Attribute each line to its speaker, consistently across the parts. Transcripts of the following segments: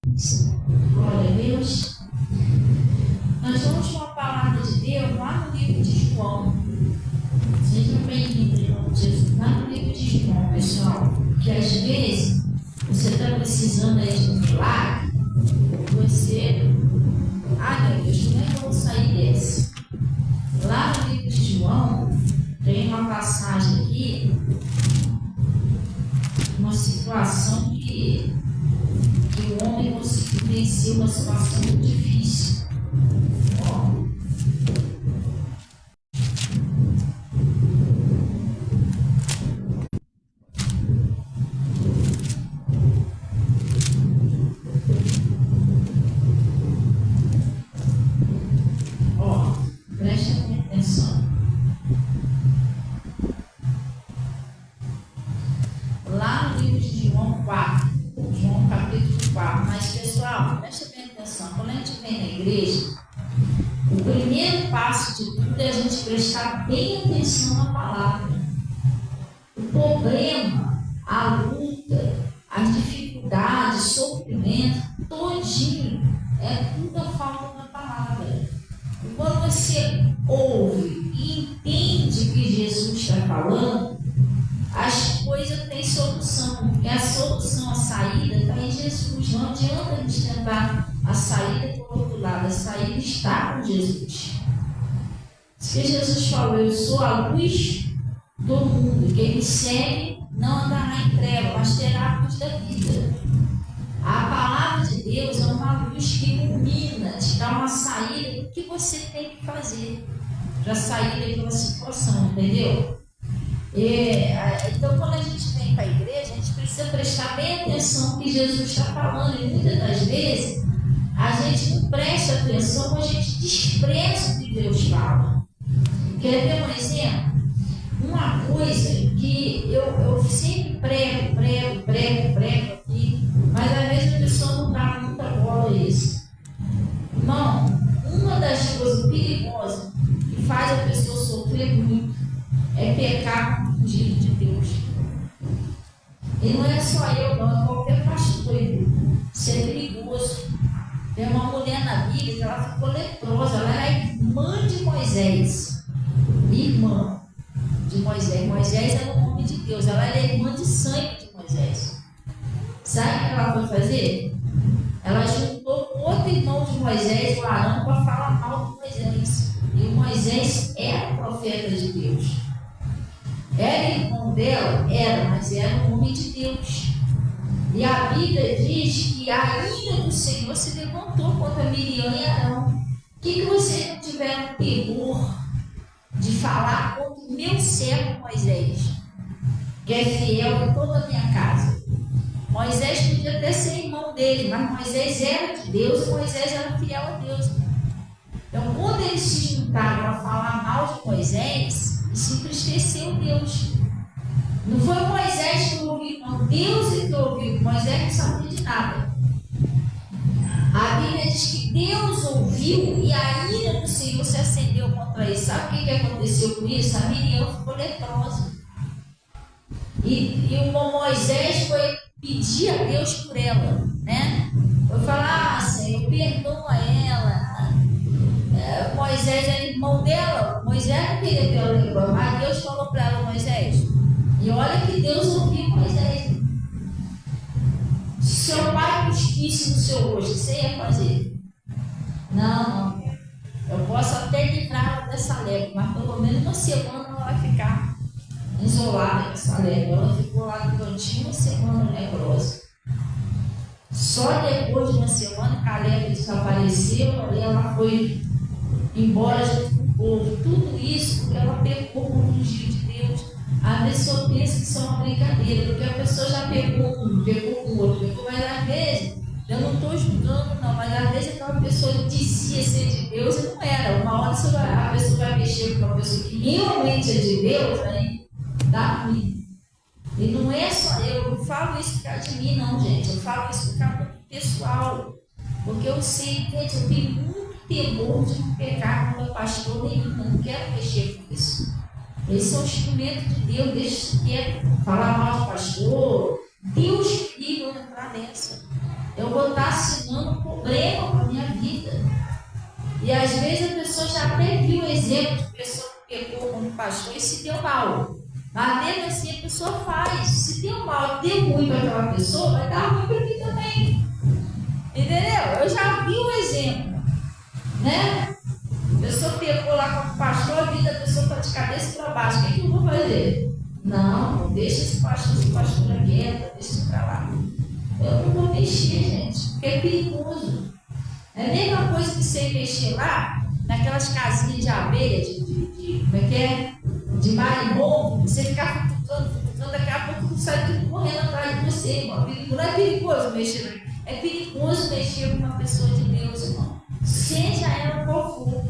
Speaker 1: Glória a Deus. Nós vamos com a palavra de Deus lá no livro de João. Seja bem-vindo em nome de Jesus. Lá no livro de João, pessoal, que às vezes você está precisando aí de um milagre, você. Meu Deus, como é que eu vou sair desse? Lá no livro de João, tem uma passagem aqui, uma situação que o homem conseguiu vencer uma situação muito difícil. Preste atenção. Lá no livro de João 4, João capítulo 4, mas pessoal, preste bem atenção, quando a gente vem na igreja, o primeiro passo de tudo é a gente prestar bem atenção na palavra. O problema, a luta, as dificuldades, o sofrimento, todinho, é tudo a falta da palavra. E quando você ouve e entende o que Jesus está falando, as coisas têm solução, porque a solução, a saída está em Jesus. Não adianta a gente tentar a saída por outro lado, a saída está com Jesus. Se Jesus falou, eu sou a luz do mundo, quem me segue não andará em trevas, mas terá a luz da vida. A palavra de Deus é uma luz que ilumina, te dá uma saída do que você tem que fazer para sair daquela situação, entendeu? Então, quando a gente vem para a igreja, a gente precisa prestar bem atenção no que Jesus está falando. E muitas das vezes, a gente não presta atenção, mas a gente despreza o que Deus fala. Quer ver um exemplo? Uma coisa que eu sempre prego aqui, mas às vezes a pessoa não dá muita bola a isso. Irmão, uma das coisas perigosas que faz a pessoa sofrer muito é pecar com o ungido de Deus. E não é só eu, não, é qualquer pastor. Isso é perigoso. Tem uma mulher na Bíblia que ela ficou leprosa, ela era irmã de Moisés. Irmã de Moisés. Moisés era o nome de Deus, ela era irmã de sangue de Moisés. Sabe o que ela foi fazer? Ela juntou com outro irmão de Moisés, o Arão, para falar mal de Moisés. E o Moisés era profeta de Deus. Era irmão dela? Era, mas era um homem de Deus. E a Bíblia diz que a ira do Senhor se levantou contra Miriam e Arão. O que vocês não tiveram temor de falar contra o meu servo Moisés, que é fiel em toda a minha casa? Moisés podia até ser irmão dele, mas Moisés era de Deus e Moisés era fiel a Deus. Então, quando eles se juntaram para falar mal de Moisés, isso entristeceu Deus. Não foi Moisés que ouviu, não. Deus é que ouviu. Moisés não sabia de nada. A Bíblia diz que Deus ouviu e a ira do Senhor se acendeu contra ele. Sabe o que aconteceu com isso? A Miriam ficou leprosa. E o Moisés foi pedir a Deus por ela, né? Foi falar, Senhor, perdoa ela. Moisés era irmão dela. Moisés não queria que ela leprosa, mas Deus falou para ela, Moisés. E olha que Deus ouviu Moisés. Se seu pai cuspisse no seu rosto, você ia fazer? Não. Eu posso até livrá-la dessa lepra, mas pelo menos uma semana ela vai ficar isolada dessa lepra. Ela ficou lá no cantinho uma semana leprosa. Só depois de uma semana que a lepra desapareceu, ela foi embora junto com o povo. Tudo isso porque ela pecou com o ungido de Deus. A pessoa pensa que isso é uma brincadeira, porque a pessoa já pegou um, pegou com o outro, mas às vezes, eu não estou julgando não, mas às vezes aquela pessoa dizia ser de Deus e não era. Uma hora a pessoa vai mexer com uma pessoa que realmente é de Deus, aí dá ruim. E não é só eu falo isso por causa de mim não, gente, eu falo isso por causa do pessoal, porque eu sei, gente, eu tenho muito temor de não pecar com meu pastor nenhum, eu não quero mexer com isso. Eles são instrumentos de Deus, deixa que quer falar mal do pastor. Deus livre entrar nessa. eu vou estar assinando um problema para a minha vida. E às vezes a pessoa já até viu o exemplo de pessoa que pecou como pastor e se deu mal. Mas mesmo assim a pessoa faz. Se deu mal, deu ruim para aquela pessoa, vai dar ruim para mim também. Entendeu? Eu já vi um exemplo. Né? A pessoa pecou lá como pastor, a vida da pessoa está de cabeça para baixo. O que eu vou fazer? Não deixa esse pastor quieto, deixa ele para lá. Eu não vou mexer, gente, porque é perigoso. É a mesma coisa que você mexer lá, naquelas casinhas de abelha, como é que é? De marimbondo, você ficar futucando, daqui a pouco tu sai tudo correndo atrás de você, irmão. Não é perigoso mexer, é perigoso mexer com uma pessoa de Deus, irmão. Seja ela qual for.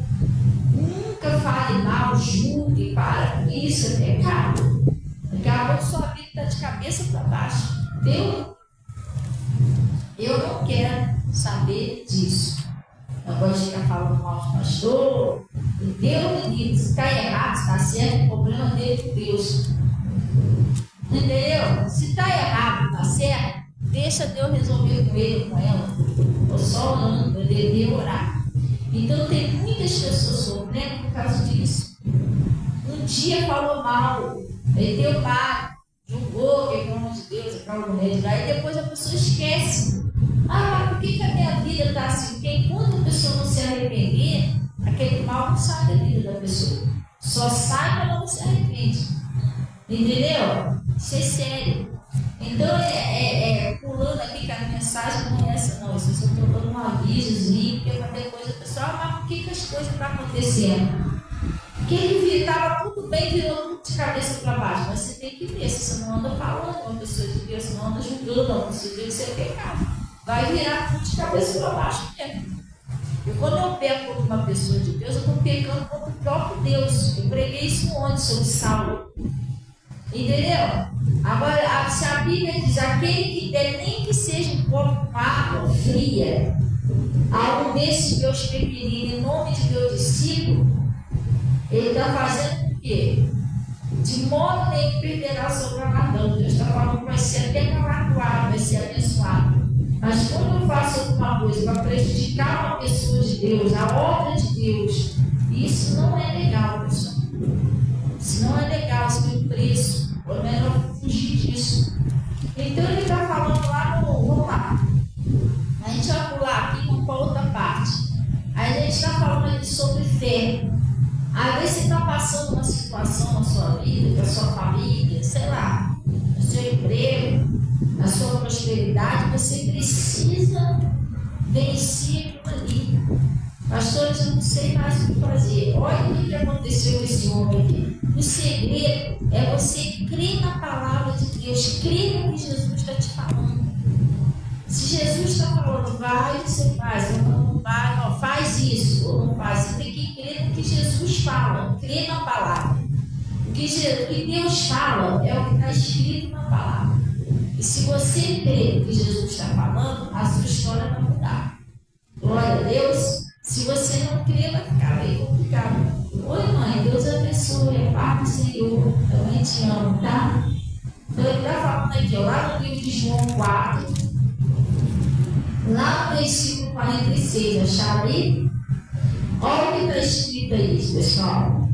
Speaker 1: Nunca fale mal, julgue, para com isso, é pecado. Daqui a pouco sua vida está de cabeça para baixo. Eu não quero saber disso. Não gosto de ficar falando mal de pastor. Deus me livre, se está errado, se está certo, o problema dele com Deus. Entendeu? Se está errado, está certo, deixa Deus resolver com ele, com ela. Estou só orando, eu deveria orar. Então tem muitas pessoas sofrendo por causa disso. Um dia falou mal, meteu mal, julgou que é o nome de Deus, é para o médico. Aí depois a pessoa esquece. Ah, por que a minha vida está assim? Porque enquanto a pessoa não se arrepender, aquele mal não sai da vida da pessoa. Só sai quando ela não se arrepende. Entendeu? Isso é sério. Então, pulando aqui que a mensagem não é essa, não. Isso eu só estou dando um avisozinho, porque para depois a pessoa, mas por que as coisas estão acontecendo? Porque ele estava tudo bem, virou tudo de cabeça para baixo. Mas você tem que ver, se você não anda falando com uma pessoa de Deus, você não anda julgando uma pessoa de Deus, você é pecado. Vai virar tudo de cabeça para baixo mesmo. E quando eu peco contra uma pessoa de Deus, eu estou pecando contra o próprio Deus. Eu preguei isso ontem sobre Saulo. Entendeu? Agora, se a Bíblia diz, aquele que der, nem que seja um copo com água fria, a um desses meus pequeninos, em nome de meu discípulo, ele está fazendo o quê? De modo nenhum perderá o seu galardão. Deus está falando que vai ser até galardoado, vai ser abençoado. Mas quando eu faço alguma coisa para prejudicar uma pessoa de Deus, a obra de Deus, isso não é legal, pessoal. Isso não é legal, isso tem um preço. Pelo menos eu vou fugir disso. Então ele está falando lá no. Vamos lá. A gente vai pular aqui para outra parte. Aí a gente está falando aqui sobre fé. Às vezes você está passando uma situação na sua vida, na sua família, sei lá, no seu emprego, na sua prosperidade, você precisa vencer aquilo ali. Pastores, eu não sei mais o que fazer. Olha o que aconteceu com esse homem aqui. O segredo é você crer na palavra de Deus, crer no que Jesus está te falando. Se Jesus está falando, vai, você faz, não vai, não, faz isso, ou não faz. Você tem que crer no que Jesus fala, crer na palavra. O que Deus fala é o que está escrito na palavra. E se você crer no que Jesus está falando, a sua história vai mudar. Glória a Deus. Se você não crer, vai ficar bem complicado. Oi, mãe, Deus abençoe, é paz do Senhor. Também te amo, tá? Então ele está falando aqui, ó, lá no livro de João 4, lá no versículo 46, acharam aí? Olha o que está escrito aí, pessoal.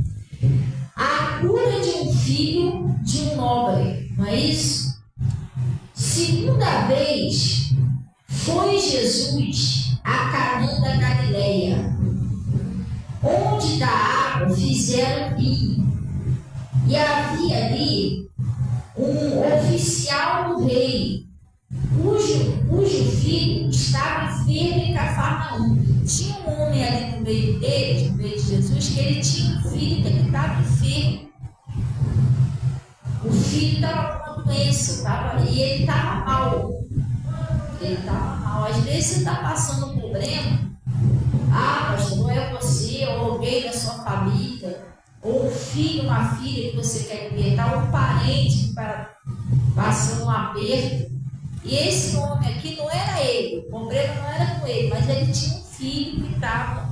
Speaker 1: A cura de um filho de um nobre, não é isso? Segunda vez foi Jesus a Caná da Galileia, onde da água fizeram vinho. E havia ali um oficial do rei, cujo filho estava enfermo em Cafarnaum. Tinha um homem ali no meio dele, no meio de Jesus, que ele tinha um filho que estava enfermo. O filho estava com uma doença, e ele estava mal. Ele estava mal. Às vezes você está passando um problema. Ah, pastor, não é você, ou alguém da sua família, ou um filho, uma filha que você quer libertar, ou um parente que está passando um aperto. E esse homem aqui não era ele, o problema não era com ele, mas ele tinha um filho que estava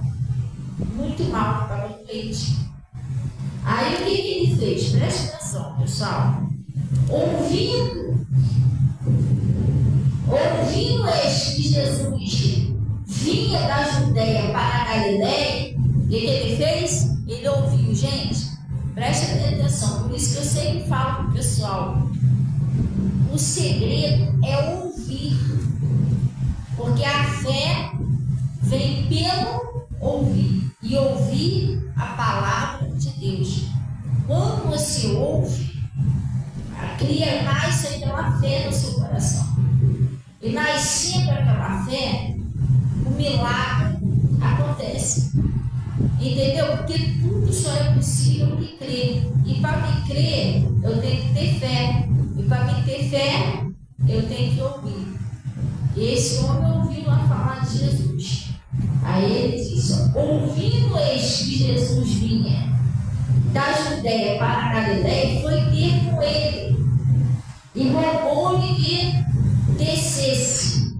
Speaker 1: muito mal, estava doente. Aí o que ele fez? Preste atenção, pessoal. Ouvindo Ouvindo este que Jesus vinha da Judéia para a Galiléia, o que ele fez? Ele ouviu. Gente, preste atenção, por isso que eu sempre falo para o pessoal, o segredo é ouvir, porque a fé vem pelo ouvir, e ouvir a palavra de Deus. Quando você ouve, cria mais aquela fé no seu coração, e nascendo aquela fé, o milagre acontece, entendeu? Porque tudo só é possível que crer, e para me crer eu tenho que ter fé, e para me ter fé eu tenho que ouvir. Esse homem ouviu lá falar de Jesus. Aí ele disse, ouvindo este que Jesus vinha da Judéia para a Galiléia, foi ter com ele e rogou-lhe que descesse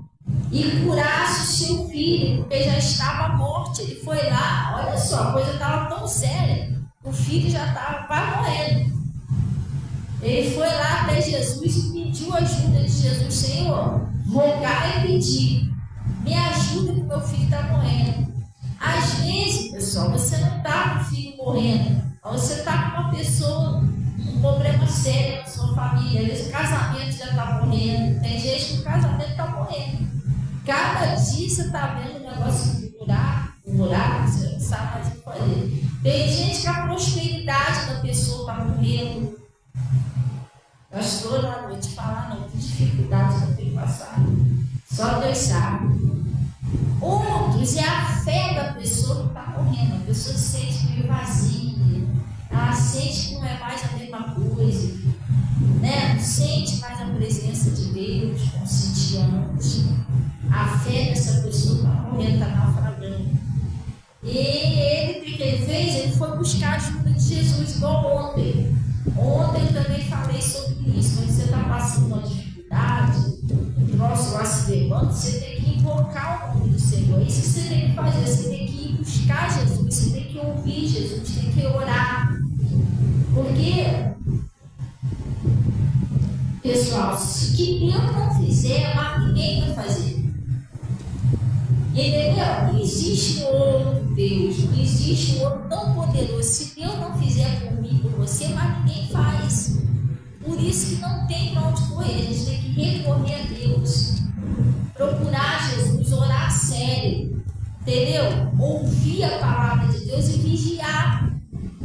Speaker 1: e curasse o seu filho, porque já estava morto. Ele foi lá, olha só, a coisa estava tão séria, o filho já estava quase morrendo. Ele foi lá até Jesus e pediu ajuda de Jesus. Senhor, rogar e pedir, me ajuda que meu filho está morrendo. Às vezes, pessoal, você não está com o filho morrendo, você está com uma pessoa, um problema sério na sua família. Às vezes o casamento já está morrendo, tem gente que o casamento está morrendo. Cada dia você está vendo um negócio de buraco, você não sabe mais o que fazer. Tem gente que a prosperidade da pessoa está morrendo. Pastor, não vou te falar, não, que dificuldade que eu tenho passado. Só Deus sabe. Outros é a fé da pessoa que está morrendo. A pessoa se sente meio vazia, ela sente que não é mais a mesma coisa, né? Não sente mais a presença de Deus, como sentia antes. A fé dessa pessoa está morrendo, está naufragando. E ele, o que ele fez? Ele foi buscar a ajuda de Jesus, igual ontem. Ontem eu também falei sobre isso. Quando você está passando uma dificuldade, o troço lá se levanta, você tem que invocar o nome do Senhor. Isso que você tem que fazer, você tem que ir buscar Jesus, você tem que ouvir Jesus, tem que orar. Porque, pessoal, se que Deus não fizer, mas ninguém vai fazer. Entendeu? Não existe outro Deus, não existe outro tão poderoso. Se Deus não fizer por mim, por você, mas ninguém faz. Por isso que não tem para onde correr, a gente tem que recorrer a Deus, procurar Jesus, orar a sério, entendeu? Ouvir a palavra de Deus e vigiar.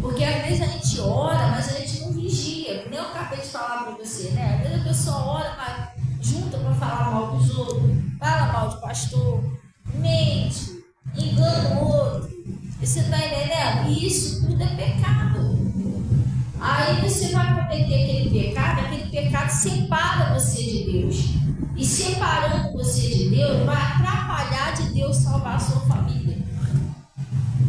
Speaker 1: Porque às vezes a gente ora, mas a gente não vigia. Nem eu acabei de falar para você, né? Às vezes a pessoa ora, mas junta para falar mal dos outros, fala mal de pastor, mente, engana o outro. E você está entendendo? E isso tudo é pecado. Aí você vai cometer aquele pecado separa você de Deus. E separando você de Deus, vai atrapalhar de Deus salvar a sua família.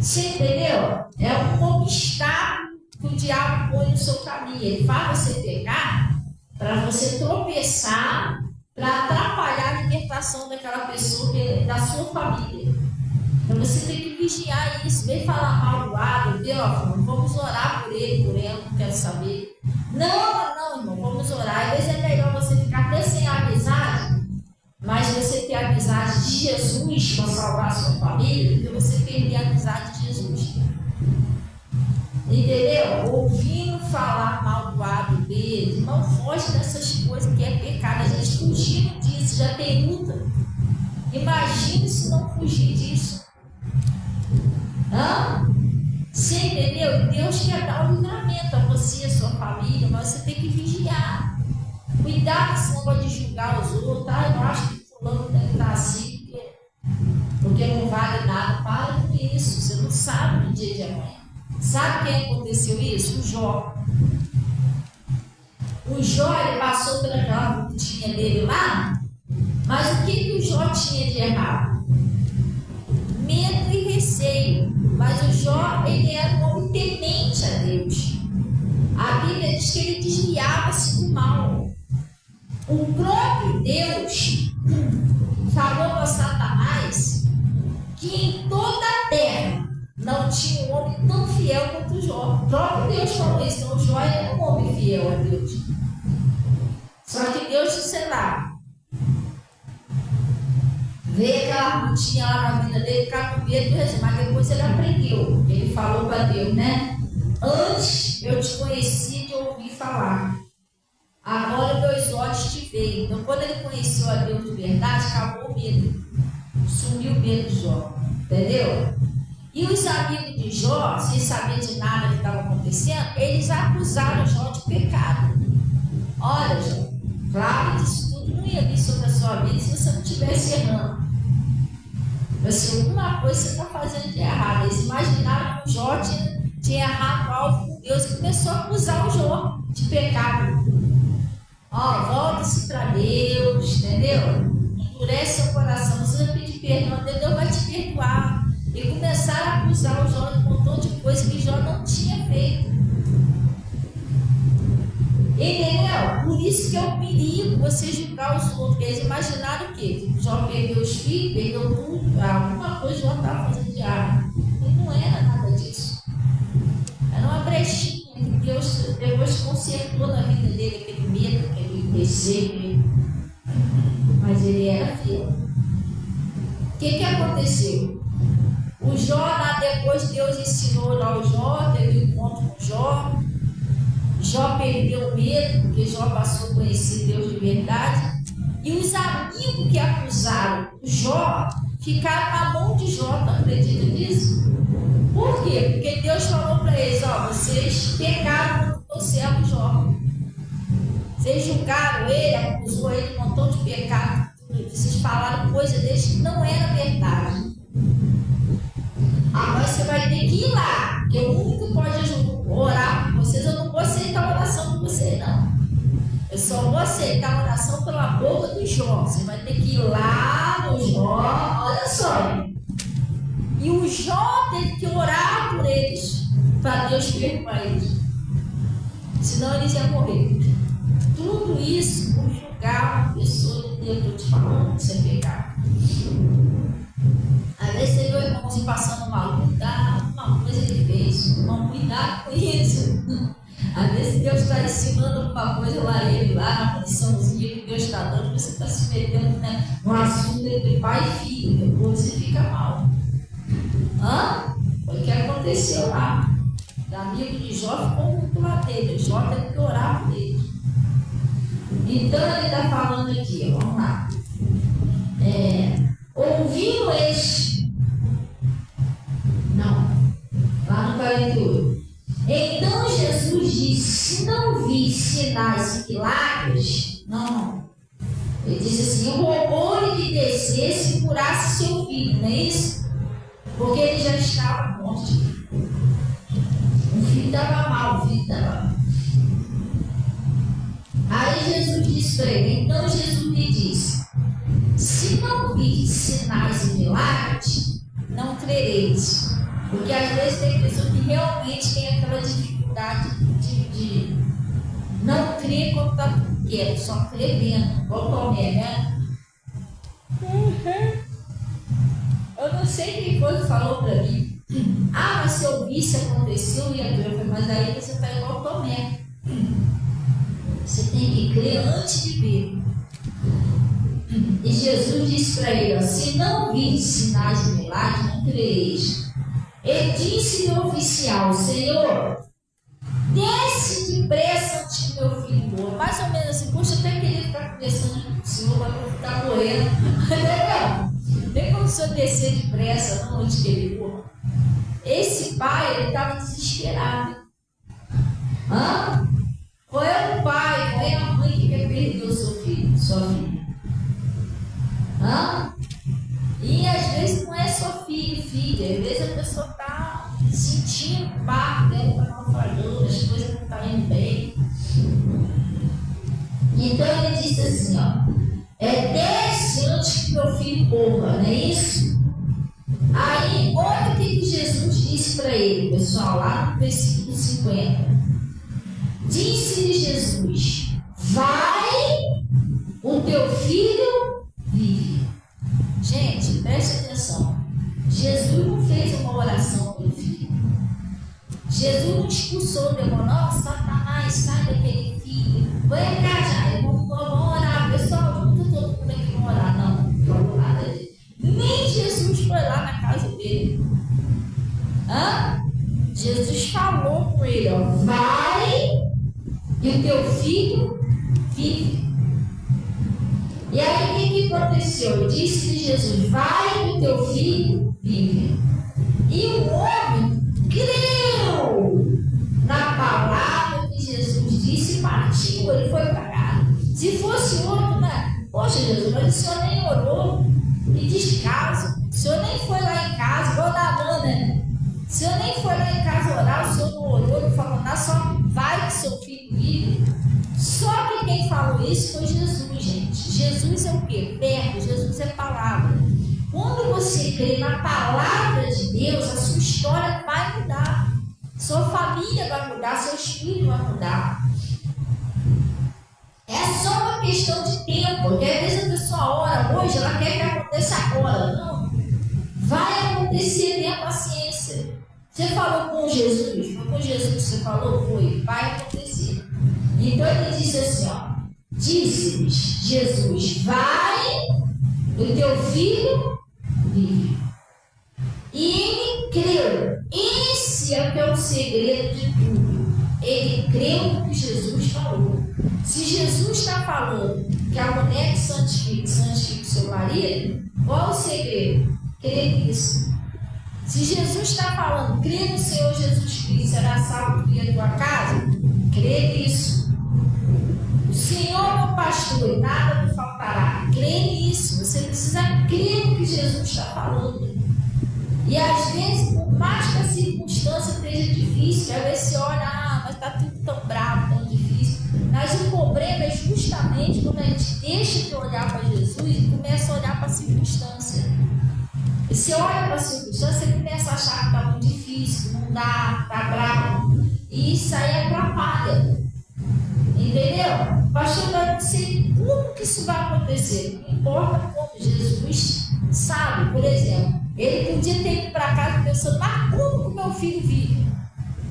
Speaker 1: Você entendeu? É um obstáculo que o diabo põe no seu caminho. Ele faz você pecar para você tropeçar, para atrapalhar a libertação daquela pessoa, da sua família. Então você tem que vigiar isso. Vem falar mal do lado, Deus, vamos orar por ele, por ela, não quero saber. Não, irmão, vamos orar. Às vezes é melhor você ficar até sem amizade, mas você ter a amizade de Jesus para salvar a sua família, do que você perder a amizade de Jesus. Entendeu? Ouvindo falar mal do lado dele, não foge dessas coisas que é pecado. A gente fugindo disso, já tem luta. Imagine se não fugir disso. Você entendeu? Deus quer dar o livramento a você, a sua família, mas você tem que vigiar. Cuidado com esse negócio de julgar os outros. Eu acho que fulano deve estar assim, porque não vale nada. Para com isso. Você não sabe do dia de amanhã. Sabe quem aconteceu isso? O Jó. O Jó, ele passou pelaquela lutinha dele lá, mas o que o Jó tinha de errado? Medo e receio. Mas o Jó, ele era um homem temente a Deus. A Bíblia diz que ele desviava-se do mal. O próprio Deus falou para Satanás que em toda a terra não tinha um homem tão fiel quanto o Jó. O próprio Deus falou isso. Então o Jó era um homem fiel a Deus. Só que Deus disse lá, Veio aquela lutinha lá na vida dele, ficar com medo do Jesus, mas depois ele aprendeu. Ele falou para Deus, né? Antes eu te conheci de ouvir falar. Agora meus olhos te veem. Então, quando ele conheceu a Deus de verdade, acabou o medo. Sumiu o medo de Jó. Entendeu? E os amigos de Jó, sem saber de nada que estava acontecendo, eles acusaram Jó de pecado. Olha, Jó, claro que isso tudo não ia vir sobre a sua vida se você não estivesse errando. Assim, alguma coisa você está fazendo de errado. Eles imaginaram que o Jó tinha errado algo com Deus e começou a acusar o Jó de pecado. Ó, volta-se para Deus, entendeu? Endurece seu coração, você vai pedir perdão, Deus vai te perdoar. E começaram a acusar o Jó de um montão de coisas que Jó não tinha feito. Entendeu? Por isso que é um perigo você julgar os outros. Eles imaginaram o quê? Que Jó perdeu os filhos, perdeu tudo. Alguma coisa Jó estava fazendo de errado. E não era nada disso. Era uma brechinha que Deus depois consertou na vida dele, aquele medo, aquele receio. Mas ele era fiel. O que aconteceu? O Jó, depois Deus ensinou lá o Jó, teve um encontro com Jó. Jó perdeu o medo, porque Jó passou a conhecer Deus de verdade. E os amigos que acusaram o Jó ficaram na mão de Jó, não acredita nisso? Por quê? Porque Deus falou para eles, ó, vocês pecaram contra o servo Jó. Vocês julgaram ele, acusou ele de um montão de pecado. Vocês falaram coisa deles que não era verdade. Agora você vai ter que ir lá, porque o único que pode orar por vocês, eu não vou aceitar a oração por vocês, não. Eu só vou aceitar a oração pela boca do Jó. Você vai ter que ir lá no Jó, olha só. E o Jó teve que orar por eles, para Deus perdoar eles. Senão eles iam morrer. Tudo isso por julgar uma pessoa de Deus, eu te falando, isso é pecado. Às vezes você vê o irmãozinho passando uma luta, uma coisa ele fez, irmão, cuidado com isso. Às vezes Deus está ensinando alguma coisa lá, ele lá na condiçãozinha que Deus está dando, você está se metendo, né, no assunto entre pai e filho, depois você fica mal. Foi o que aconteceu lá. O amigo de Jó ficou muito lá dele, Jó teve que orar por ele. Então ele está falando aqui, vamos lá. Ouvindo este. Não. Lá no 48. Então Jesus disse: se não vi sinais e milagres, não. Ele disse assim: rogou-lhe que descesse e curasse seu filho, não é isso? Porque ele já estava morto. O filho estava mal, o filho estava mal. Aí Jesus disse para ele, então Jesus lhe disse: se não vir sinais e milagres, não crereis. Porque às vezes tem pessoas que realmente têm aquela dificuldade de não crer quando está tudo quieto, só crer vendo, igual Tomé, né? Eu não sei quem foi que falou para mim. Mas se eu visse aconteceu, ia ver. Eu falei, mas aí você está igual Tomé. Você tem que crer antes de ver. E Jesus disse para ele, se não vir sinais e milagres, não crereis. Ele disse ao oficial, Senhor, desce depressa antes que meu filho morra. Mais ou menos assim, puxa, até queria ficar conversando com o Senhor, mas eu ficar morrendo. Entendeu? Nem como se eu descer depressa, não antes que ele morra. Esse pai, ele estava desesperado. Qual é o pai, qual é a mãe que quer perder o seu filho, sua filha? E às vezes não é só filho, filha. Às vezes a pessoa está sentindo o barco dela está mal falhando, as coisas não estão indo bem. Então ele disse assim, desce antes que meu filho morra, não é isso? Aí, olha o que Jesus disse para ele, pessoal, lá no versículo 50. Disse-lhe Jesus: vai, o teu filho vive. Gente, preste atenção. Jesus não fez uma oração pelo filho. Jesus não expulsou o demônio. Satanás, sai daquele filho. Vem cá já, vamos orar. Pessoal, junta todo mundo aqui, vamos orar. Não falou nada dele. foi lá na casa dele. Jesus falou com ele, ó, vai e o teu filho vive. E aí o que aconteceu? Disse Jesus, vai e o teu filho vive. E o homem creu na palavra que Jesus disse e partiu, ele foi para casa. Se fosse outro, né? Poxa, Jesus, mas o senhor nem orou, me descaso. O senhor nem foi lá em casa, igual Naamã, né? O senhor nem foi lá em casa orar, o senhor não orou, não falou nada, só vai que seu filho vive. Só que quem falou isso foi Jesus, gente. Jesus é o quê? Verbo, Jesus é palavra. Quando você crê na palavra de Deus, a sua história vai mudar. Sua família vai mudar, seus filhos vão mudar. É só uma questão de tempo, porque às vezes a pessoa ora hoje, ela quer que aconteça agora. Não. Vai acontecer, tenha paciência. Você falou com Jesus, foi com Jesus que você falou? Foi, vai acontecer. Então ele disse assim, ó, disse-lhes Jesus, vai, o teu filho vive. E ele creu. Esse é que é o segredo de tudo. Ele creu no que Jesus falou. Se Jesus está falando que a mulher que santifique seu marido, qual é o segredo? Crer nisso. Se Jesus está falando, crê no Senhor Jesus Cristo, será salvo e a tua casa, crê nisso. O Senhor meu pastor e nada me faltará. Crê nisso. Você precisa crer no que Jesus está falando. E às vezes, por mais que a circunstância esteja difícil, às vezes você olha, mas está tudo tão bravo, tão difícil. Mas o problema é justamente quando a gente deixa de olhar para Jesus e começa a olhar para a circunstância. E você olha para a circunstância, você começa a achar que está muito difícil, não dá, está bravo. E isso aí atrapalha. Entendeu? Pastor, eu não sei como que isso vai acontecer. Não importa como, Jesus sabe. Por exemplo, ele podia ter ido para casa pensando, mas como que o meu filho vive?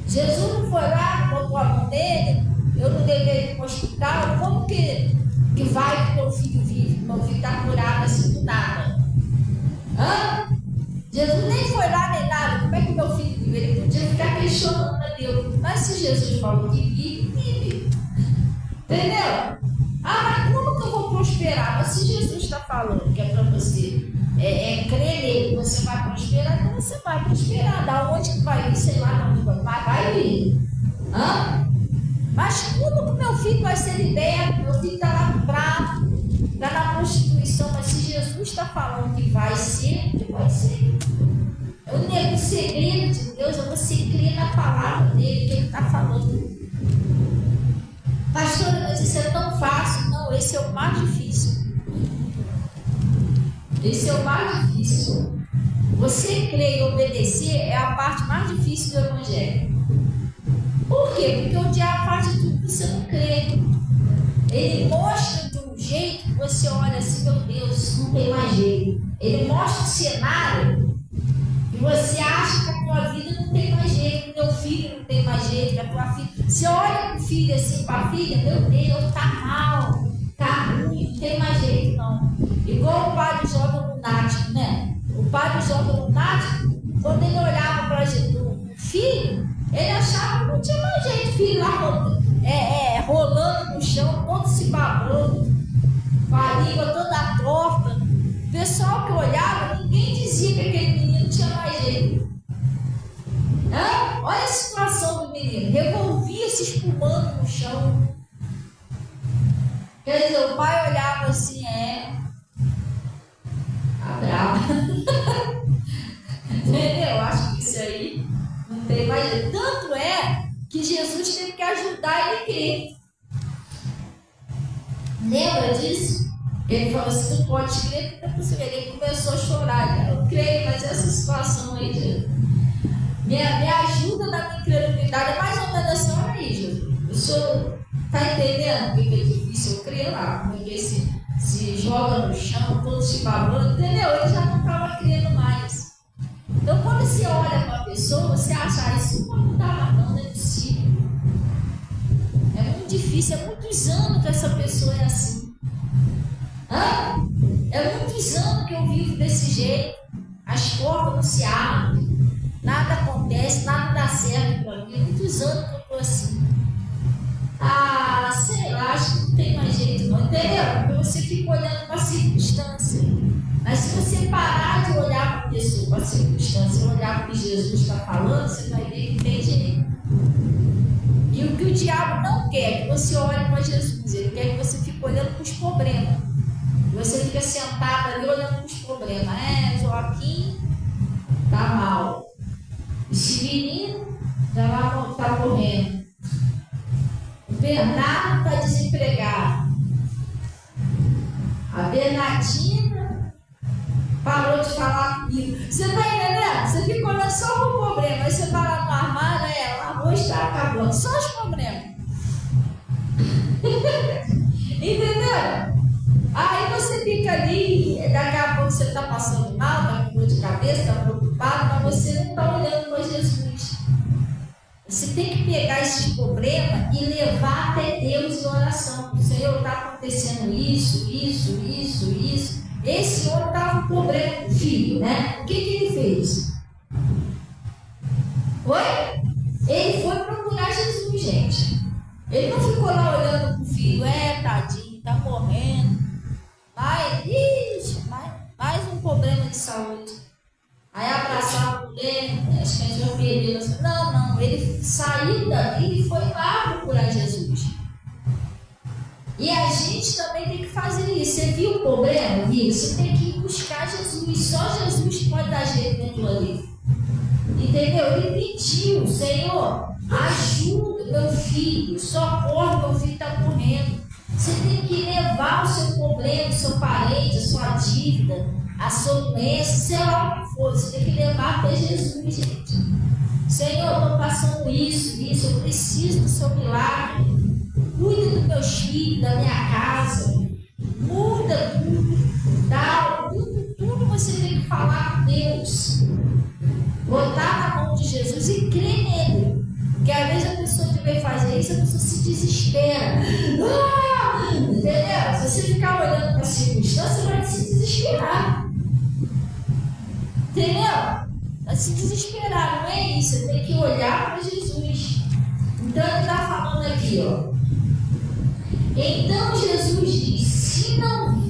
Speaker 1: Jesus não foi lá, botou a mão nele, eu não levei ele para o hospital, como que vai que meu filho vive? Meu filho está curado assim do nada. Jesus nem foi lá nem nada, como é que meu filho vive? Ele podia ficar questionando a Deus. Mas se Jesus falou que vive, vive. Entendeu? Mas como que eu vou prosperar? Mas se Jesus está falando que é para você crer nele que você vai prosperar, então você vai prosperar. Da onde que vai vir? Sei lá, da onde vai vir. Mas como que meu filho vai ser liberto? Meu filho está lá no prato, está na prostituição. Mas se Jesus está falando que vai ser, vai ser. O segredo de Deus é você crer na palavra dele, que ele está falando. Pastora, mas isso é tão fácil. Não, esse é o mais difícil. Esse é o mais difícil. Você crer e obedecer é a parte mais difícil do evangelho. Por quê? Porque o diabo faz de tudo que você não crê. Ele mostra de um jeito que você olha assim, meu Deus, isso não tem mais jeito. Ele mostra um cenário e você acha que a tua vida não tem mais jeito, que o teu filho não tem mais jeito, que a tua filha. Você olha para o filho assim, para a filha, meu Deus, tá mal, tá ruim, não tem mais jeito não. Igual o padre joga lunático, né? O padre joga lunático, quando ele olhava para o filho, ele achava que não tinha mais jeito, filho lá rolando no chão, todo se babando, com a língua toda torta. O pessoal que olhava, ninguém dizia que aquele menino tinha mais jeito. Olha a situação do menino, revolvia se espumando no chão. Quer dizer, o pai olhava assim, tá bravo. Entendeu? Acho que isso aí não tem mais jeito. Tanto é que Jesus teve que ajudar ele a crer. Lembra disso? Ele falou assim, tu pode crer, porque é possível. Ele começou a chorar. Eu creio, mas essa situação aí, Jesus, me ajuda na minha incredulidade. É mais ou menos assim, olha aí, Jesus. O senhor está entendendo o que é difícil? Eu creio lá, porque se joga no chão, todo se babando, entendeu? Ele já não estava crendo mais. Então, quando você olha para a pessoa, você acha, isso não vai mudar, não é possível. É muito difícil, é muitos anos que essa pessoa é assim. É muitos anos que eu vivo desse jeito. as portas não se abrem, nada acontece, nada dá certo para mim. Muitos anos que eu estou assim. Ah, sei lá, acho que não tem mais jeito não, entendeu? Porque você fica olhando para a circunstância. Mas se você parar de olhar para a pessoa, para a circunstância, e olhar para o que Jesus está falando, você vai ver que tem jeito. E o que o diabo não quer é que você olhe para Jesus, ele quer que você fique olhando para os problemas. E você fica sentado ali olhando para os problemas. Joaquim está mal. Esse menino já está morrendo. O Bernardo está desempregado. A Bernardina parou de falar comigo. Você está entendendo? Você fica olhando só para o problema. Aí você vai lá no armário, o arroz está acabando. Só os problemas. Entendeu? Aí você fica ali, daqui a pouco você está passando mal, está com dor de cabeça, está preocupado, mas você não está olhando para Jesus. Você tem que pegar esses problemas e levar até Deus em oração. Senhor, está acontecendo isso. Esse homem estava com problema com o filho, né? O que ele fez? Ele foi procurar Jesus, gente. Ele não ficou lá olhando para o filho, tadinho, está morrendo. Mais um problema de saúde. Aí abraçava a mulher, acho que a gente vai perder. Não, ele saiu dali e foi lá procurar Jesus. E a gente também tem que fazer isso. Você viu o problema? Viu? Você tem que ir buscar Jesus. Só Jesus pode dar jeito dentro ali. Entendeu? Ele pediu, Senhor, ajuda meu filho, socorre, meu filho está morrendo. Você tem que levar o seu problema, o seu parente, a sua dívida, a sua doença, sei lá o que for. Você tem que levar até Jesus, gente. Senhor, eu estou passando isso, eu preciso do seu milagre. Cuida dos meus filhos, da minha casa. Muda tudo. Tudo você tem que falar com Deus. Botar na mão de Jesus e crer nele. Porque às vezes a pessoa que vem fazer isso, a pessoa se desespera. Entendeu? Se você ficar olhando para a circunstância, você vai se desesperar. Entendeu? Vai se desesperar, não é isso. Você tem que olhar para Jesus. Então ele está falando aqui, Então Jesus disse: se não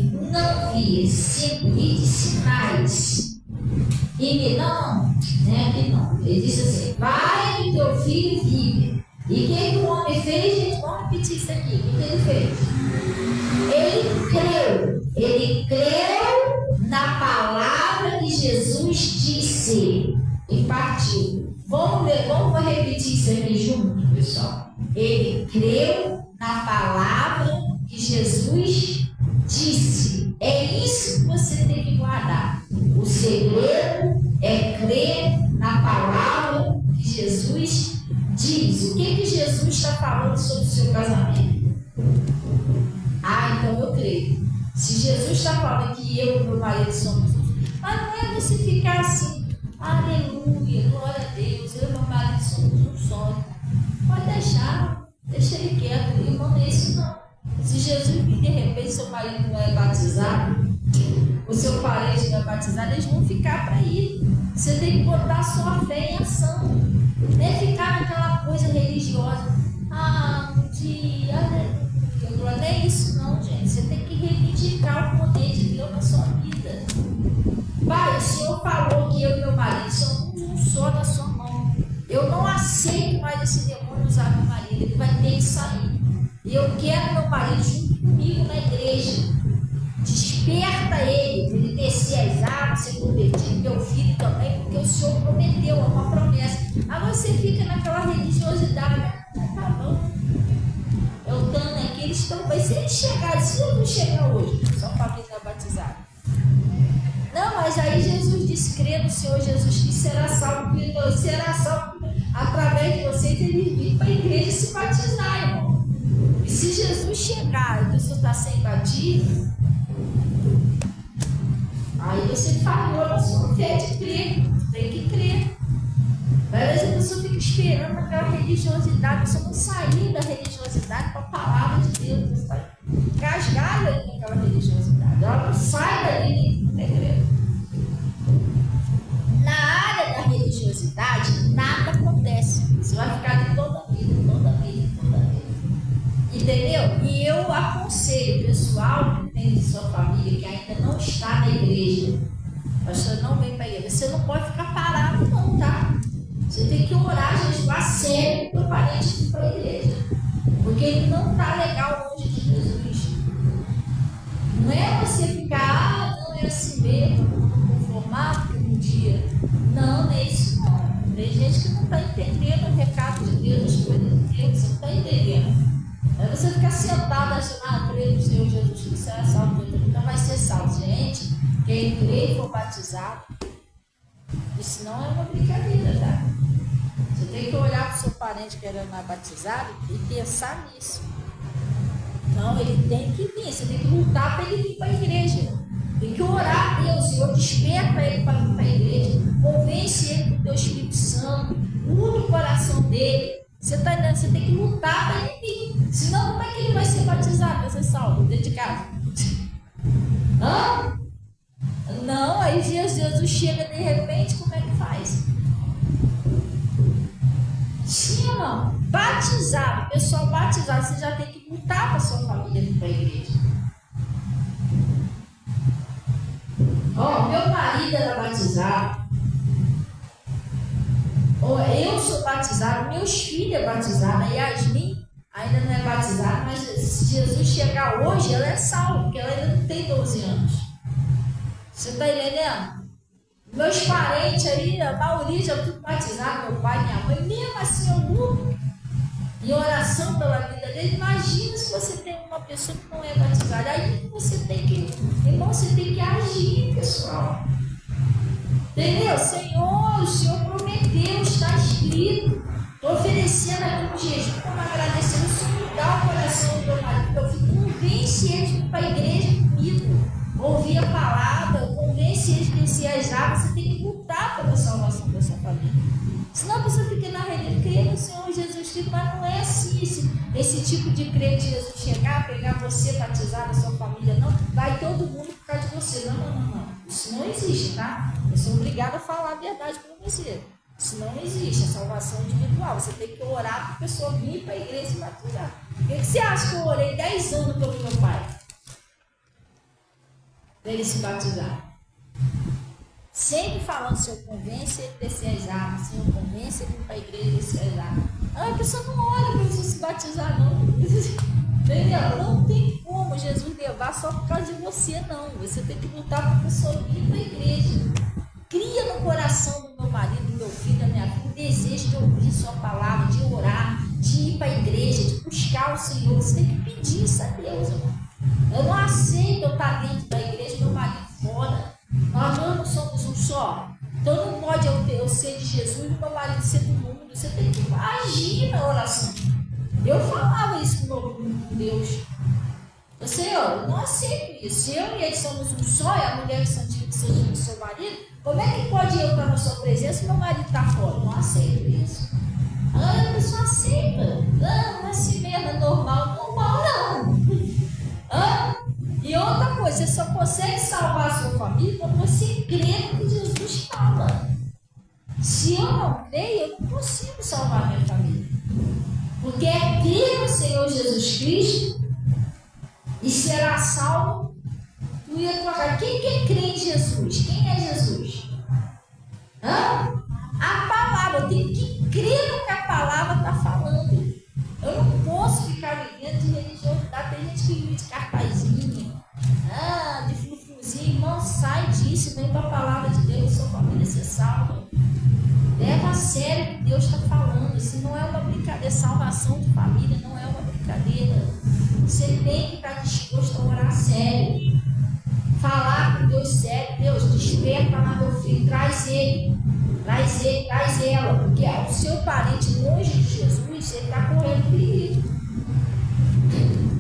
Speaker 1: vir sinais e me não. Ele disse assim: vai que teu filho vive. E o que o homem fez, gente? Vamos repetir isso aqui. O que ele fez? Ele creu na palavra que Jesus disse e partiu. Vamos repetir isso aqui junto, pessoal. Ele creu na palavra que Jesus disse. É isso que você tem que guardar. O segredo é crer na palavra que Jesus diz. O que Jesus está falando sobre o seu casamento? Então eu creio. Se Jesus está falando que eu e meu marido somos um, mas não é você ficar assim, aleluia, glória a Deus, eu e meu marido somos um só. Pode deixa ele quieto, irmão, não é isso não. Se Jesus, de repente, seu marido não é batizado, o seu parente não é batizado, eles vão ficar para ir. Você tem que botar sua fé em ação. Não é ficar naquela coisa religiosa. Um dia, aleluia. Não é isso não, gente. Você tem que reivindicar o poder de Deus na sua vida. Pai, o Senhor falou que eu e meu marido somos um só na sua mão. Eu não aceito mais esse demônio usar meu marido. Ele vai ter que sair. E eu quero meu marido junto comigo na igreja. Desperta ele, para ele descer as águas, ser convertido, meu filho também, porque o Senhor prometeu, é uma promessa. Agora você fica naquela religiosidade, tá bom. Eu estou aqui, eles estão bem. Se eles chegarem, se eu não chegar hoje, só para quem está batizado. Não, mas aí Jesus disse, crê no Senhor Jesus, que será salvo, através de vocês, ele vir para a igreja se batizar, irmão. E se Jesus chegar e a pessoa está sem batismo, aí você falhou na sua fé de crer. Tem que crer. Às vezes a pessoa fica esperando aquela religiosidade, a pessoa não sair da religiosidade para a palavra de Deus. Você está casgada ali naquela religiosidade. Ela não sai dali, não tem credo. conselho pessoal que tem de sua família que ainda não está na igreja. O pastor não vem para a igreja. Você não pode ficar parado, não, tá? Você tem que orar, jejuar sério para o parente ir para a igreja. Porque ele não está legal longe de Jesus. Não é você ficar, não é assim mesmo, conformar porque um dia. Não é isso não. Tem gente que não está entendendo o recado de Deus, as coisas de Deus, você não está entendendo. É você ficar sentado achando, creio no Senhor Jesus Cristo, você é salvo, então vai ser salvo. Gente, quem crê e for batizado, isso não é uma brincadeira, tá? Você tem que olhar para o seu parente que era mais batizado e pensar nisso. Não, ele tem que vir, você tem que lutar para ele vir para a igreja. Tem que orar a Deus, Senhor, desperta ele para vir para a igreja, convence ele com o teu Espírito Santo, muda o coração dele. Você tem que lutar para ele vir. Senão, como é que ele vai ser batizado, vai ser salvo dentro de casa? Hã? Não, aí Jesus chega de repente, como é que faz? Sim ou não? Batizado, pessoal batizado, você já tem que lutar para a sua família vir para a igreja. Meu marido era batizado. Eu sou batizado, meus filhos é batizado, a Yasmin ainda não é batizada, mas se Jesus chegar hoje, ela é salva, porque ela ainda não tem 12 anos. Você está entendendo? Meus parentes aí, a maioria já tudo batizado, meu pai, minha mãe, mesmo assim eu luto em oração pela vida dele. Imagina se você tem uma pessoa que não é batizada, aí você tem que, irmão, você tem que agir, pessoal. Entendeu? Senhor, o Senhor prometeu, está escrito. Estou oferecendo aqui um jejum como agradecendo. O Senhor mudar o coração do meu marido. Eu fico, convence eles de ir para a igreja comigo. Ouvir a palavra, convence eles de descer as águas. Você tem que lutar pela salvação da sua família. Senão a pessoa fica na religião, crê no Senhor Jesus Cristo, mas não é assim. Esse tipo de crer de Jesus chegar, pegar você, batizar a sua família, não. Vai todo mundo por causa de você. Não. Isso não existe, tá? Eu sou obrigada a falar a verdade para você. Isso não existe, a salvação individual. Você tem que orar para a pessoa vir para a igreja e se batizar. O que você acha que eu orei 10 anos pelo meu pai? Para ele se batizar. Sempre falando, Senhor, convence ele a descer as águas, Senhor, convence ele para a igreja a descer as águas. A pessoa não ora para você se batizar, não. Entendeu? Não tem como Jesus levar só por causa de você, não. Você tem que lutar para a pessoa vir para a igreja. Cria no coração do meu marido, do meu filho, da minha filha, o desejo de ouvir sua palavra, de orar, de ir para a igreja, de buscar o Senhor. Você tem que pedir isso a Deus, irmão. Eu não aceito eu estar dentro da igreja, meu marido fora. Nós não somos um só. Então não pode eu ser de Jesus e meu marido ser do mundo. Você tem que agir na oração. Eu falava isso com Deus. Eu não aceito isso. Se eu e ele somos um só, e a mulher que santifica que seja do seu marido, como é que pode eu estar na sua presença e meu marido está fora? Não aceito isso. A pessoa aceita. Não é assim mesmo, é normal. Normal não. E outra coisa, você só consegue salvar a sua família quando você crê no que Jesus fala. Se eu não creio, eu não consigo salvar a minha família. Porque é crer no Senhor Jesus Cristo e será salvo tu e a tua casa. Quem quer crer em Jesus? Quem é Jesus? A palavra, eu tenho que crer no que a palavra está falando. Eu não posso ficar vivendo de religiosidade. Tem gente que vive de cartazinha, de frufruzinho. Irmão, sai disso, vem para a palavra de Deus, sua família se salva. Leva a sério o que Deus está falando. Isso não é uma brincadeira. Salvação de família não é uma brincadeira. Você tem que estar disposto a orar sério. Falar com Deus sério. Deus, desperta lá meu filho. Traz ele. Traz ela. Porque o seu parente longe de Jesus, ele está correndo perigo.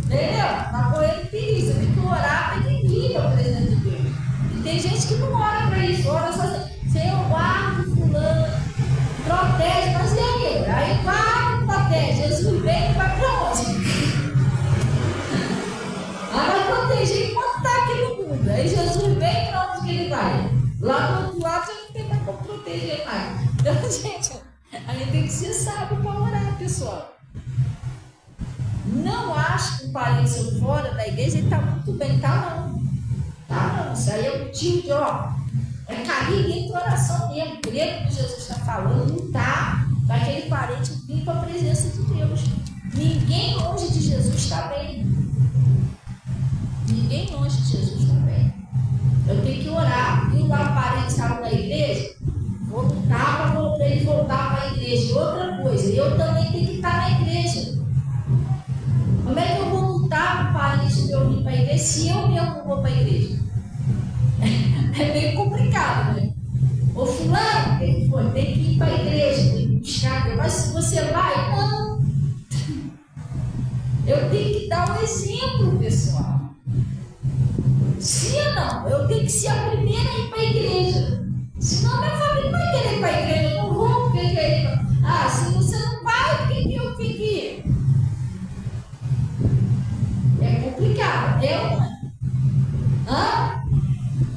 Speaker 1: Entendeu? Está correndo perigo. Você tem que orar para ele vir para o presente de Deus. E tem gente que não ora para isso. Ora só assim, Senhor, guarda fulano, protege, mas e aí? Aí guarda, protege. Jesus vem e vai para onde? Vai proteger enquanto está aqui no mundo. Aí Jesus vem para onde que ele vai? Lá do outro lado, você não tem mais como proteger mais. Então, gente, a gente tem que ser sábio para orar, pessoal. Não acho que parente seu fora da igreja, ele está muito bem, tá não. Tá não, isso aí é motivo de, é cair dentro da oração mesmo, crer no que Jesus está falando, lutar para aquele parente vir para a presença de Deus. Ninguém longe de Jesus está bem. Ninguém longe de Jesus está bem. Eu tenho que orar. Viu lá o parente saiu da igreja? Vou lutar para ele voltar para a igreja. E outra coisa, eu também tenho que estar na igreja. Como é que eu vou lutar para o parente meu vir para a igreja se eu mesmo não vou para a igreja? É meio complicado, né? Ô fulano, tem que ir para a igreja, tem que buscar. Mas se você vai, não. Eu tenho que dar um exemplo, pessoal. Sim ou não? Eu tenho que ser a primeira a ir para a igreja. Senão minha família não vai querer ir para a igreja. Eu não vou porque querer ir. Se você não vai, por que eu tenho que ir? É complicado, é uma.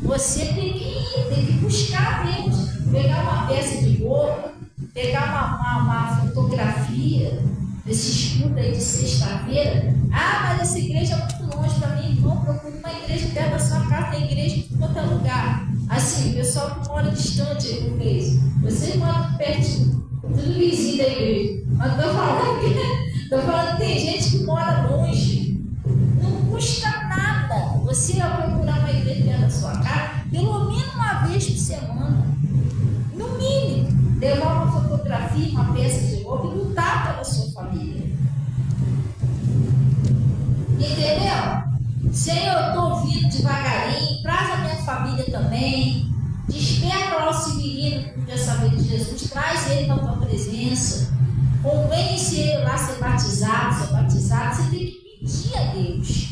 Speaker 1: Você tem que ir, tem que buscar Deus. Pegar uma peça de roupa, pegar uma fotografia desse estudo aí de sexta-feira. Mas essa igreja é muito longe para mim, irmão. Procure uma igreja perto da sua casa, tem igreja em todo qualquer lugar. Assim, o pessoal que mora distante aí do mês, vocês moram pertinho, tudo vizinho da igreja. Mas estou falando que tem gente que mora longe. Não custa nada você procurar uma igreja perto da sua casa, pelo menos uma vez por semana. No mínimo, levar uma fotografia, uma peça de roupa e lutar pela sua família. Entendeu? Senhor, eu estou vindo devagarinho, traz a minha família também, desperta lá o Severino que quer saber de Jesus, traz ele para a tua presença, convence ele lá a ser batizado, você tem que pedir a Deus.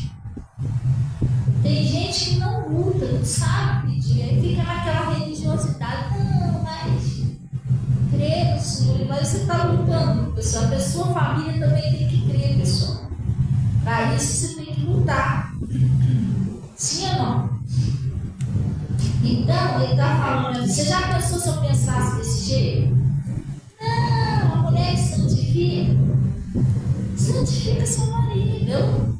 Speaker 1: Tem gente que não luta, não sabe pedir, aí fica naquela religiosidade, não, mas crê no Senhor, mas você está lutando, pessoal, a sua família também tem que crer, pessoal. Para isso você tem que lutar. Sim ou não? Então, ele está falando, você já pensou se eu pensasse desse jeito? Não, a mulher que santifica seu marido.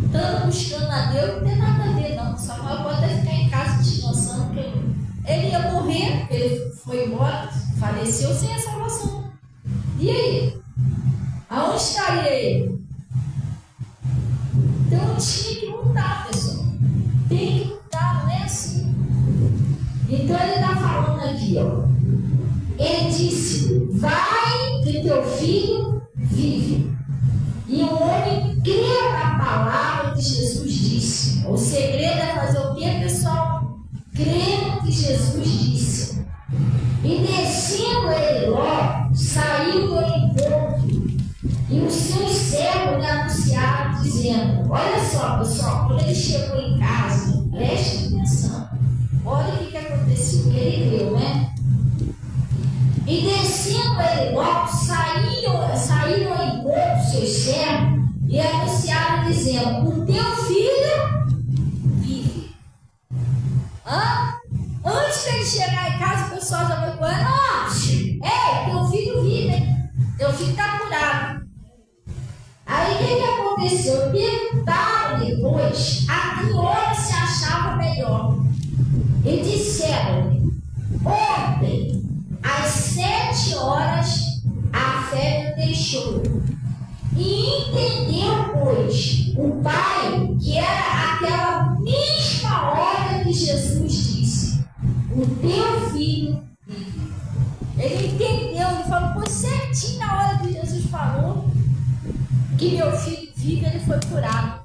Speaker 1: Estando buscando a Deus, não tem nada a ver, não. Samuel pode até ficar em casa descansando, porque ele ia morrer, ele foi embora, faleceu sem a salvação. E aí? Aonde estaria ele? Então tinha que lutar, pessoal. Tem que lutar, não é assim. Então ele está falando aqui, Ele disse: vai que teu filho vive. E o homem crê na palavra que Jesus disse. O segredo é fazer o que, pessoal? Crer no que Jesus disse. E descendo ele logo, saiu do encontro. E os seus servos lhe anunciaram, dizendo: olha só, pessoal, quando ele chegou em casa, preste atenção. Olha o que aconteceu. Ele creu, né? E descendo ele logo, saíram ao encontro dos seus servos e anunciaram, dizendo: o teu filho vive. Antes de ele chegar em casa, o pessoal já foi falando: teu filho vive, hein? Teu filho está curado. Aí o que aconteceu? Perguntaram depois a que hora se achava melhor. E disseram: ontem, às 7 horas, a febre deixou. E entendeu, pois, o pai que era aquela mesma hora que Jesus disse: o teu filho vive. Ele entendeu, ele falou: certinho na hora que Jesus falou que meu filho vive, ele foi curado.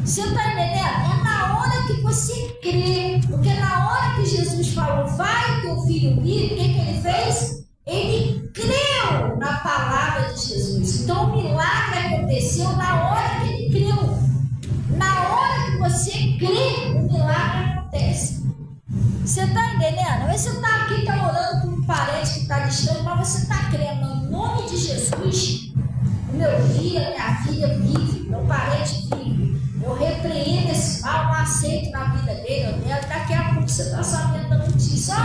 Speaker 1: Você está entendendo? É na hora que você crê, porque na hora que Jesus falou: vai, teu filho vive, o que ele fez? Ele creu na palavra de Jesus. Então o milagre aconteceu na hora que ele creu. Na hora que você crê, o milagre acontece. Você está entendendo? Você está aqui, está orando por um parente que está distante, mas você está crendo no nome de Jesus. O meu filho, a minha filha vive, meu parente vive. Eu repreendo esse mal, não aceito na vida dele. Daqui a pouco você está sabendo da notícia: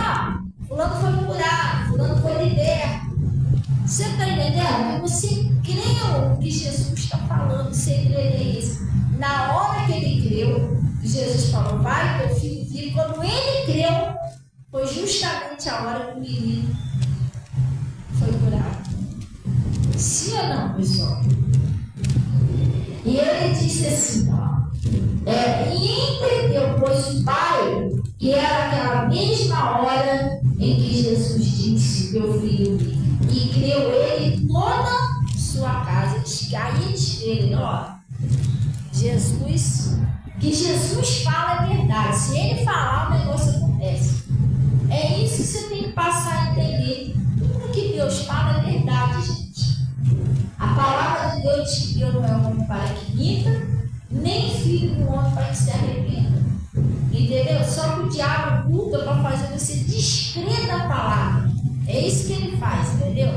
Speaker 1: fulano foi curado, fulano foi liberto. Você está entendendo? Você creu no que Jesus está falando, o segredo é esse. Na hora que ele creu, Jesus falou, vai, teu filho vive. Quando ele creu, foi justamente a hora que o menino foi curado. Sim ou não, pessoal? E ele disse assim, e entendeu, pois o pai, que era aquela mesma hora em que Jesus disse, meu filho vive. E creu ele e toda sua casa. Aí eles creram, Jesus, que Jesus fala é verdade. Se ele falar, o negócio acontece. É isso que você tem que passar a entender. Tudo que Deus fala é verdade, gente. A palavra de Deus diz que Deus não é um homem para que minta, nem filho do homem para que se arrependa. Entendeu? Só que o diabo luta para fazer você descrer da palavra. É isso que ele faz, entendeu?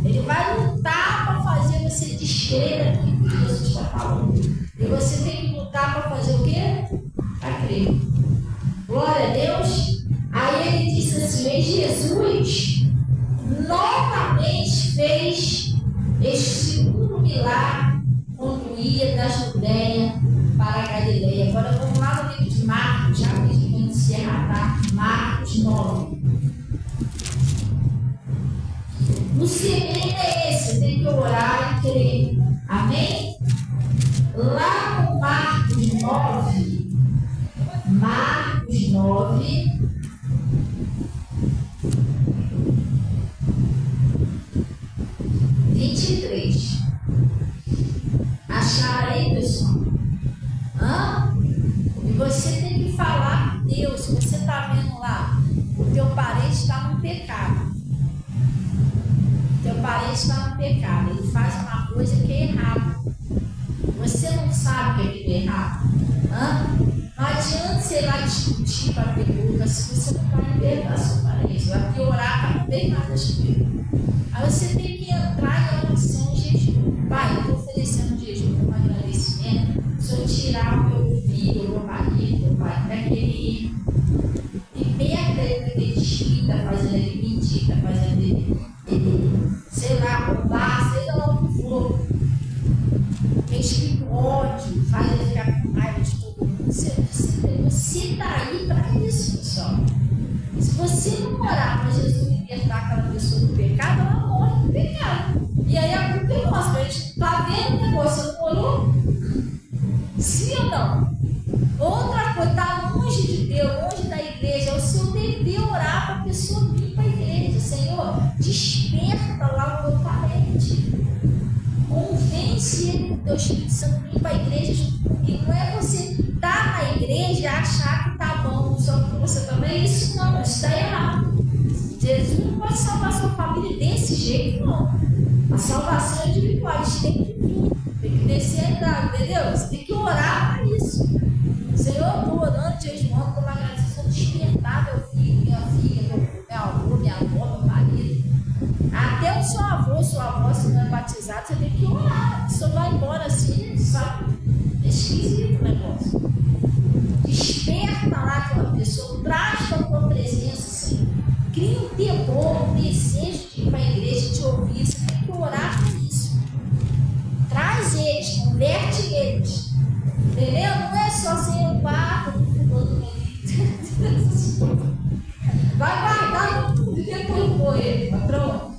Speaker 1: Ele vai lutar para fazer você descrer daquilo que Jesus está falando. E você tem que lutar para fazer o quê? Para crer. Glória a Deus. Aí ele disse assim, e Jesus novamente fez este segundo milagre quando ia da Judéia para a Galileia. Agora vamos lá no livro de Marcos, já que a gente vai encerrar, tá? Marcos 9. O segredo é esse, você tem que orar e crer. Amém? Lá no Marcos 9, 23. Acharam aí, pessoal? E você tem que falar com Deus. Se você está vendo lá, o teu parente está no pecado. Teu parente está no pecado. Ele faz uma coisa que é errada. Você não sabe o que é errado. Não adianta você ir lá discutir para ter boca se você não vai libertar seu parente. Vai piorar para não ter nada de Deus. Aí você tem que entrar em oração em jejum. Pai, eu estou oferecendo jejum como agradecimento. Se eu tirar o meu filho, o meu marido, pai, para que ele merda, ele desquita, fazendo ele mentir, fazendo ele, sei lá, roubar, seja lá o que for. Espírito ódio, faz ele ficar com raiva de todo mundo. Você está aí para isso, pessoal. Se você não orar para Jesus libertar aquela pessoa do pecado, ela morre do pecado. E aí a culpa é nossa, a gente está vendo o negócio, não orou? Sim ou não? Outra coisa, está longe de Deus, longe da igreja, é o seu dever orar para a pessoa vir para a igreja. Senhor, desperta lá o meu parente. Convence ele com o teu Espírito Santo vir para a igreja junto comigo. Não é você estar na igreja e achar que está bom só porque você também. Isso não, isso está errado. Jesus não pode salvar a sua família desse jeito, não. A salvação é individual, a gente tem que vir, tem que descer, entendeu? Você tem que orar para isso. Senhor, eu estou orando, jejuando, como agradecendo, despertar meu filho, minha filha, meu avô, minha avó, meu marido. Até o seu avô, sua avó, se não é batizado, você tem que orar. A pessoa vai embora assim, sabe? É esquisito o negócio. Desperta lá aquela pessoa, traz para a tua presença, Senhor. Cria um temor, um desejo de ir para a igreja, de ouvir. Você tem que orar por isso. Traz eles, converte eles. Entendeu? Não é só ser o barco do fulano. Vai guardar tudo e depois morrer. Pronto.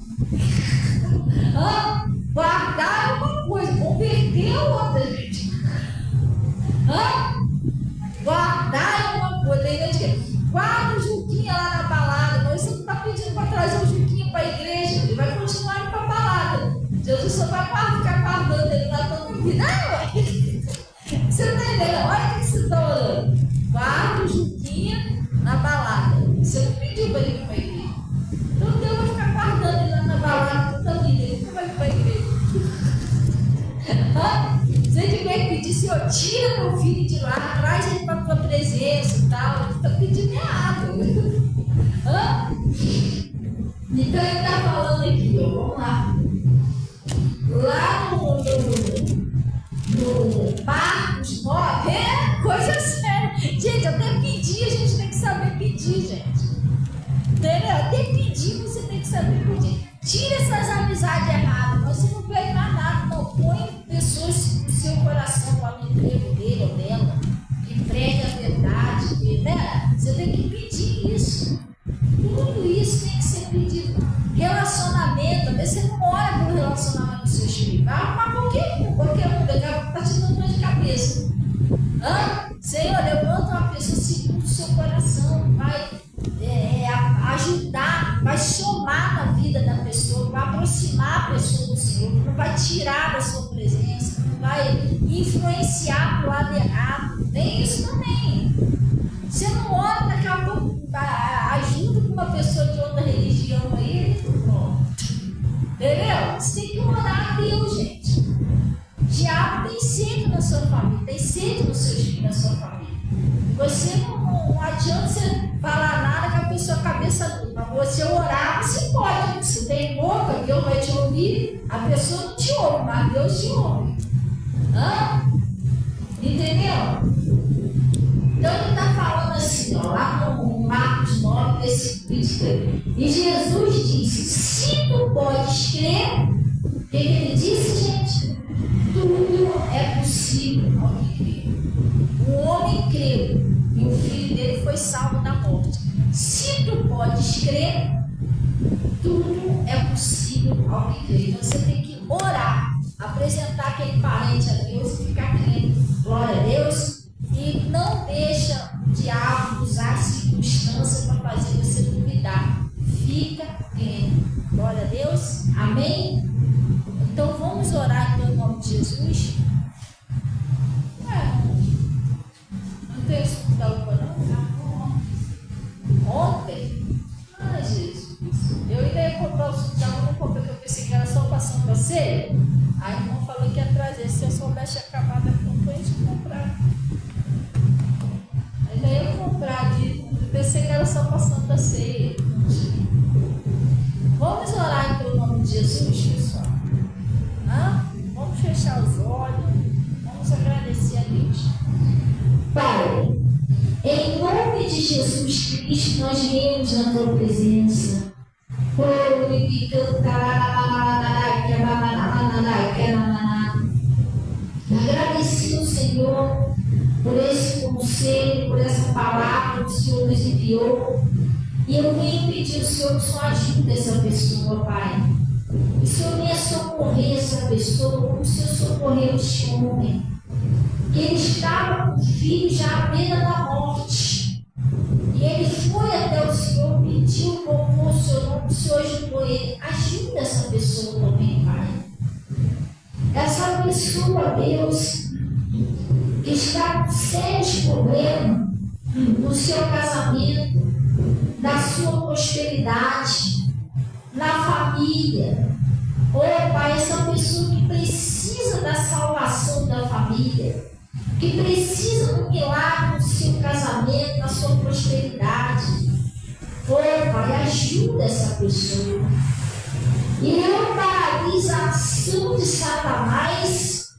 Speaker 1: Guardar é uma coisa, converter é outra, gente. Guardar é uma coisa. Tem gente que guarda o Juquinha lá na balada, mas você não está pedindo para trazer o Juquinha para a igreja, ele vai continuar indo para a balada. Jesus só vai ficar guardando ele lá toda a vida. Você não está entendendo? Olha o que você está orando. Guarda o Juquinha na balada. Você não pediu para ele ir para a igreja. Então Deus vai ficar guardando ele lá na balada toda a vida. Ele não vai ir para a igreja. Você tiver que pedir, Senhor, tira meu filho de lá, traz ele para a tua presença e tal. Ele está pedindo errado. Então ele está falando aqui, ó, vamos lá. Lá no Marcos 9, coisa séria. Gente, até pedir, a gente tem que saber pedir, gente. Entendeu? Até pedir, você tem que saber pedir. Tira essas amizades erradas, você não perde mais nada, não. Põe pessoas no seu coração para o emprego dele, Vai arrumar qualquer um, daqui a pouco está te dando dor de cabeça. Senhor, levanta uma pessoa segundo o seu coração, vai ajudar, vai somar na vida da pessoa, vai aproximar a pessoa do Senhor, não vai tirar da sua presença, não vai influenciar para o lado errado. Tem isso também. Você não ora, daqui a pouco ajuda com uma pessoa de outra religião aí, pronto. Entendeu? Você tem que orar a Deus, gente. O diabo tem sede na sua família, tem sede nos seus filhos, na sua família. Você não adianta você falar nada com a pessoa cabeça dura. Mas você orar, você pode. Se tem boca, Deus vai te ouvir. A pessoa não te ouve, mas Deus te ouve. Entendeu? Então ele está falando assim, ó, lá no Marcos 9, versículo 23. E Jesus disse: se tu podes crer, o que ele disse, gente? Tudo é possível ao que crê. O homem creu e o filho dele foi salvo da morte. Se tu podes crer, tudo é possível ao que crê. Então você tem que orar, apresentar aquele parente a Deus e ficar crendo. Glória a Deus. E não deixa o diabo usar a circunstância para fazer você duvidar. Fica crendo. Glória a Deus. Amém? Então vamos orar em nome de Jesus. Não tem isso da UPA não? Ontem? Ai, Jesus. Eu ainda ia comprar o suco da UPA, não comprei, porque eu pensei que era só passando para você. Aí o irmão falou que ia trazer. Se eu soubesse acabar da campanha, de comprar. Ainda ia comprar eu pensei que era só passando da ceia. Vamos orar em nome de Jesus, pessoal. Vamos fechar os olhos. Vamos agradecer a Deus. Pai, em nome de Jesus Cristo, nós viemos na tua presença. Agradecer ao Senhor por esse conselho, por essa palavra que o Senhor nos enviou. E eu venho pedir ao Senhor que o Senhor ajude essa pessoa, Pai. Que o Senhor venha socorrer essa pessoa, como o Senhor socorreu este homem. Que ele estava com o filho já à beira da morte. E ele foi até o Senhor, pediu, invocou o seu nome, o Senhor ajudou ele. Ajuda essa pessoa também, Pai. Essa pessoa, Deus, que está com sérios problemas no seu casamento, na sua prosperidade, na família. Pai, essa pessoa que precisa da salvação da família, que precisa do milagre no seu casamento, na sua prosperidade. Pai, ajuda essa pessoa. E eu paraliso a ação de Satanás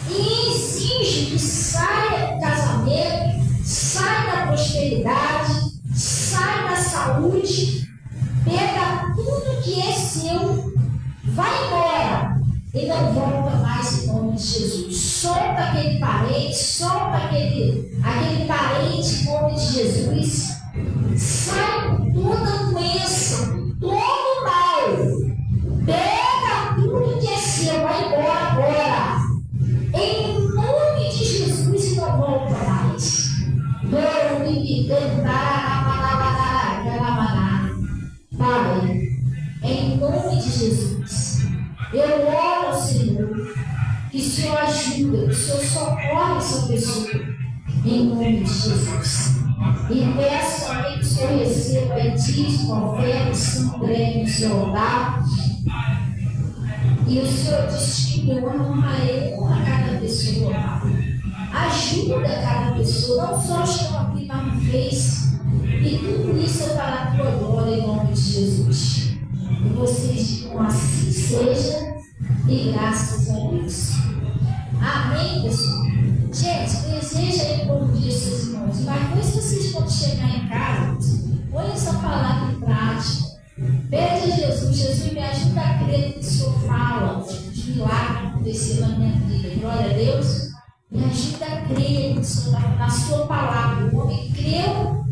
Speaker 1: e exijo que saia do casamento, saia da prosperidade, saia da saúde, pega tudo que é seu, vai embora e não volta mais em nome de Jesus. Solta aquele parente, solta aquele parente em nome de Jesus. Sai com toda doença, todo mal. Pega tudo que é seu, vai embora agora. Em nome de Jesus e não volta mais. Pai, em nome de Jesus, eu oro ao Senhor, que o Senhor ajuda, que o Senhor socorre essa pessoa, em nome de Jesus. E peço também que o Senhor receba dízimo, oferta, São Grêmio no seu altar. E o Senhor destine honra a cada pessoa. Ajuda cada pessoa, não só estão aqui, mas no Face. E tudo isso é para a tua glória, em nome de Jesus. E vocês digam assim seja, e graças a Deus. Amém, pessoal? Gente, deseja aí como diz seus irmãos, mas depois vocês quando chegar em casa, põe essa palavra em prática. Pede a Jesus, Jesus me ajuda a crer no que o Senhor fala, os milagres acontecer na minha vida. Glória a Deus. Me ajuda a crer no Senhor, na sua palavra. O homem creu